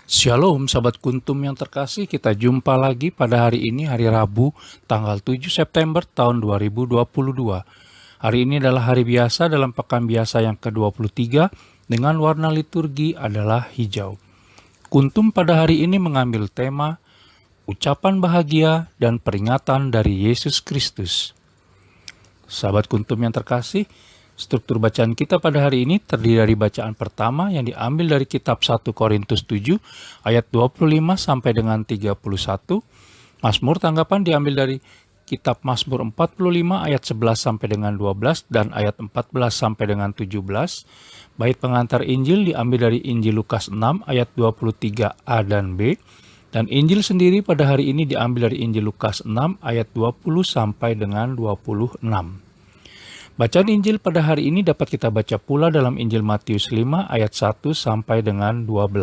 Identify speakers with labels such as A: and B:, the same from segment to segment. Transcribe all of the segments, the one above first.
A: Shalom sahabat kuntum yang terkasih, kita jumpa lagi pada hari ini, hari Rabu, tanggal 7 September tahun 2022. Hari ini adalah hari biasa dalam pekan biasa yang ke-23 dengan warna liturgi adalah hijau. Kuntum pada hari ini mengambil tema ucapan bahagia dan peringatan dari Yesus Kristus. Sahabat kuntum yang terkasih, struktur bacaan kita pada hari ini terdiri dari bacaan pertama yang diambil dari kitab 1 Korintus 7 ayat 25 sampai dengan 31. Mazmur tanggapan diambil dari kitab Mazmur 45 ayat 11 sampai dengan 12 dan ayat 14 sampai dengan 17. Bait pengantar Injil diambil dari Injil Lukas 6 ayat 23a dan b. Dan Injil sendiri pada hari ini diambil dari Injil Lukas 6 ayat 20 sampai dengan 26. Bacaan Injil pada hari ini dapat kita baca pula dalam Injil Matius 5 ayat 1 sampai dengan 12.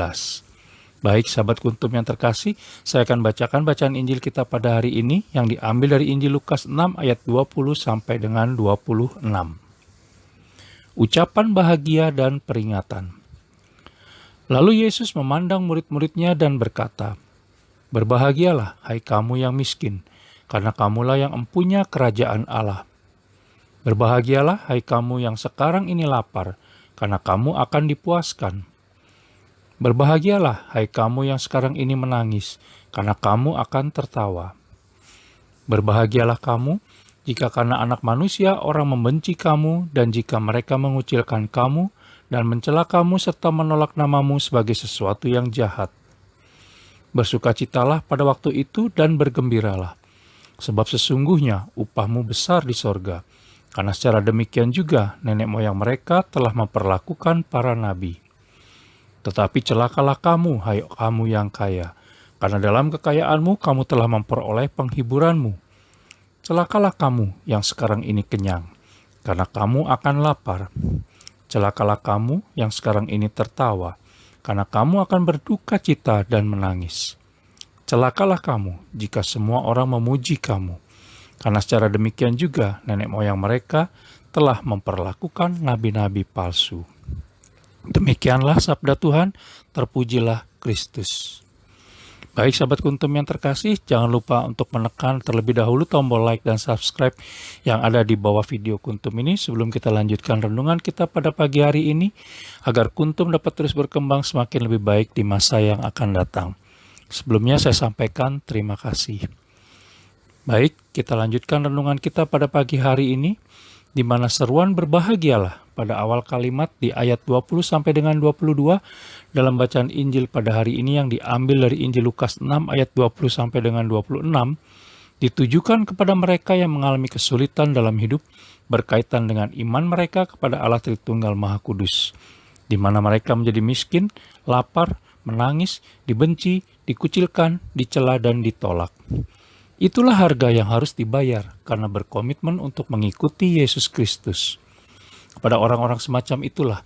A: Baik sahabat kuntum yang terkasih, saya akan bacakan bacaan Injil kita pada hari ini yang diambil dari Injil Lukas 6 ayat 20 sampai dengan 26. Ucapan bahagia dan peringatan. Lalu Yesus memandang murid-muridnya dan berkata, "Berbahagialah hai kamu yang miskin, karena kamulah yang empunya kerajaan Allah. Berbahagialah hai kamu yang sekarang ini lapar, karena kamu akan dipuaskan. Berbahagialah hai kamu yang sekarang ini menangis, karena kamu akan tertawa. Berbahagialah kamu jika karena Anak Manusia orang membenci kamu, dan jika mereka mengucilkan kamu dan mencela kamu serta menolak namamu sebagai sesuatu yang jahat. Bersukacitalah pada waktu itu dan bergembiralah, sebab sesungguhnya upahmu besar di sorga. Karena secara demikian juga nenek moyang mereka telah memperlakukan para nabi. Tetapi celakalah kamu, hai kamu yang kaya, karena dalam kekayaanmu kamu telah memperoleh penghiburanmu. Celakalah kamu yang sekarang ini kenyang, karena kamu akan lapar. Celakalah kamu yang sekarang ini tertawa, karena kamu akan berduka cita dan menangis. Celakalah kamu jika semua orang memuji kamu, karena secara demikian juga nenek moyang mereka telah memperlakukan nabi-nabi palsu." Demikianlah sabda Tuhan, terpujilah Kristus. Baik sahabat kuntum yang terkasih, jangan lupa untuk menekan terlebih dahulu tombol like dan subscribe yang ada di bawah video kuntum ini sebelum kita lanjutkan renungan kita pada pagi hari ini, agar kuntum dapat terus berkembang semakin lebih baik di masa yang akan datang. Sebelumnya saya sampaikan terima kasih. Baik, kita lanjutkan renungan kita pada pagi hari ini, di mana seruan berbahagialah pada awal kalimat di ayat 20 sampai dengan 22 dalam bacaan Injil pada hari ini yang diambil dari Injil Lukas 6 ayat 20 sampai dengan 26, ditujukan kepada mereka yang mengalami kesulitan dalam hidup berkaitan dengan iman mereka kepada Allah Tritunggal Maha Kudus, di mana mereka menjadi miskin, lapar, menangis, dibenci, dikucilkan, dicela, dan ditolak. Itulah harga yang harus dibayar karena berkomitmen untuk mengikuti Yesus Kristus. Kepada orang-orang semacam itulah,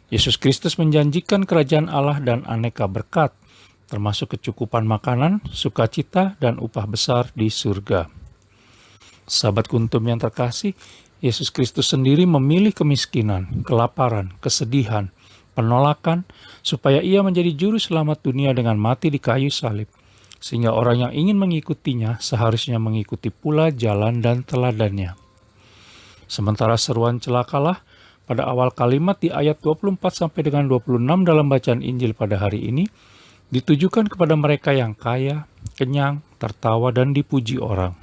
A: Yesus Kristus menjanjikan kerajaan Allah dan aneka berkat, termasuk kecukupan makanan, sukacita, dan upah besar di surga. Sahabat kuntum yang terkasih, Yesus Kristus sendiri memilih kemiskinan, kelaparan, kesedihan, penolakan, supaya ia menjadi juru selamat dunia dengan mati di kayu salib. Sehingga orang yang ingin mengikutinya seharusnya mengikuti pula jalan dan teladannya. Sementara seruan celakalah pada awal kalimat di ayat 24 sampai dengan 26 dalam bacaan Injil pada hari ini ditujukan kepada mereka yang kaya, kenyang, tertawa, dan dipuji orang.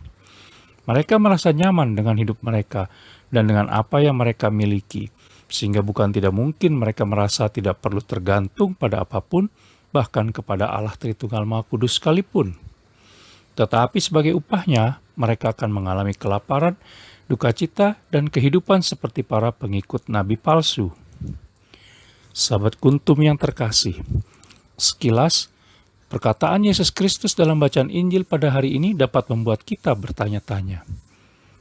A: Mereka merasa nyaman dengan hidup mereka dan dengan apa yang mereka miliki, sehingga bukan tidak mungkin mereka merasa tidak perlu tergantung pada apapun, bahkan kepada Allah Tritunggal Maha Kudus sekalipun. Tetapi sebagai upahnya, mereka akan mengalami kelaparan, duka cita, dan kehidupan seperti para pengikut nabi palsu. Sahabat kuntum yang terkasih, sekilas, perkataan Yesus Kristus dalam bacaan Injil pada hari ini dapat membuat kita bertanya-tanya.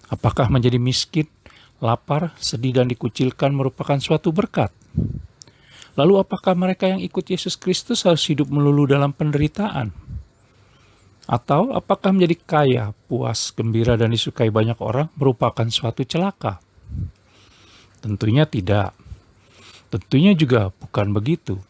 A: Apakah menjadi miskin, lapar, sedih, dan dikucilkan merupakan suatu berkat? Lalu apakah mereka yang ikut Yesus Kristus harus hidup melulu dalam penderitaan? Atau apakah menjadi kaya, puas, gembira, dan disukai banyak orang merupakan suatu celaka? Tentunya tidak. Tentunya juga bukan begitu.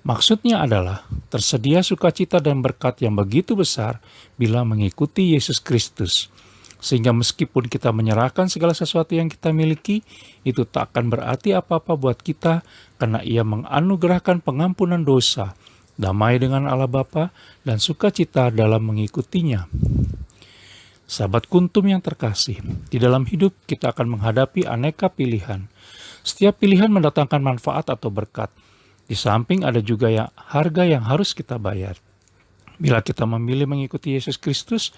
A: Maksudnya adalah tersedia sukacita dan berkat yang begitu besar bila mengikuti Yesus Kristus. Sehingga meskipun kita menyerahkan segala sesuatu yang kita miliki, itu tak akan berarti apa-apa buat kita karena Ia menganugerahkan pengampunan dosa, damai dengan Allah Bapa, dan sukacita dalam mengikutinya. Sahabat Kuntum yang terkasih, di dalam hidup kita akan menghadapi aneka pilihan. Setiap pilihan mendatangkan manfaat atau berkat. Di samping ada juga harga yang harus kita bayar. Bila kita memilih mengikuti Yesus Kristus,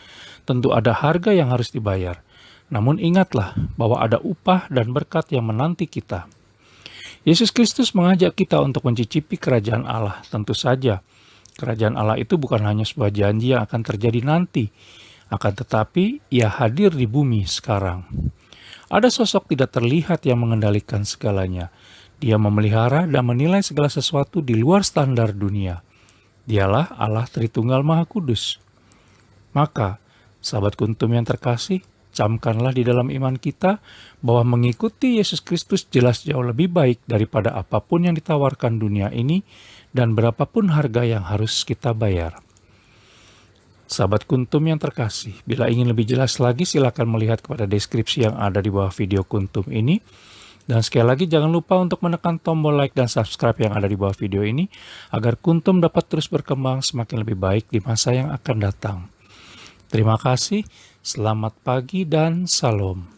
A: tentu ada harga yang harus dibayar. Namun ingatlah bahwa ada upah dan berkat yang menanti kita. Yesus Kristus mengajak kita untuk mencicipi kerajaan Allah. Tentu saja, kerajaan Allah itu bukan hanya sebuah janji yang akan terjadi nanti, akan tetapi Ia hadir di bumi sekarang. Ada sosok tidak terlihat yang mengendalikan segalanya. Dia memelihara dan menilai segala sesuatu di luar standar dunia. Dialah Allah Tritunggal Maha Kudus. Maka, sahabat Kuntum yang terkasih, camkanlah di dalam iman kita bahwa mengikuti Yesus Kristus jelas jauh lebih baik daripada apapun yang ditawarkan dunia ini dan berapapun harga yang harus kita bayar. Sahabat Kuntum yang terkasih, bila ingin lebih jelas lagi silakan melihat kepada deskripsi yang ada di bawah video Kuntum ini. Dan sekali lagi jangan lupa untuk menekan tombol like dan subscribe yang ada di bawah video ini agar Kuntum dapat terus berkembang semakin lebih baik di masa yang akan datang. Terima kasih, selamat pagi dan salam.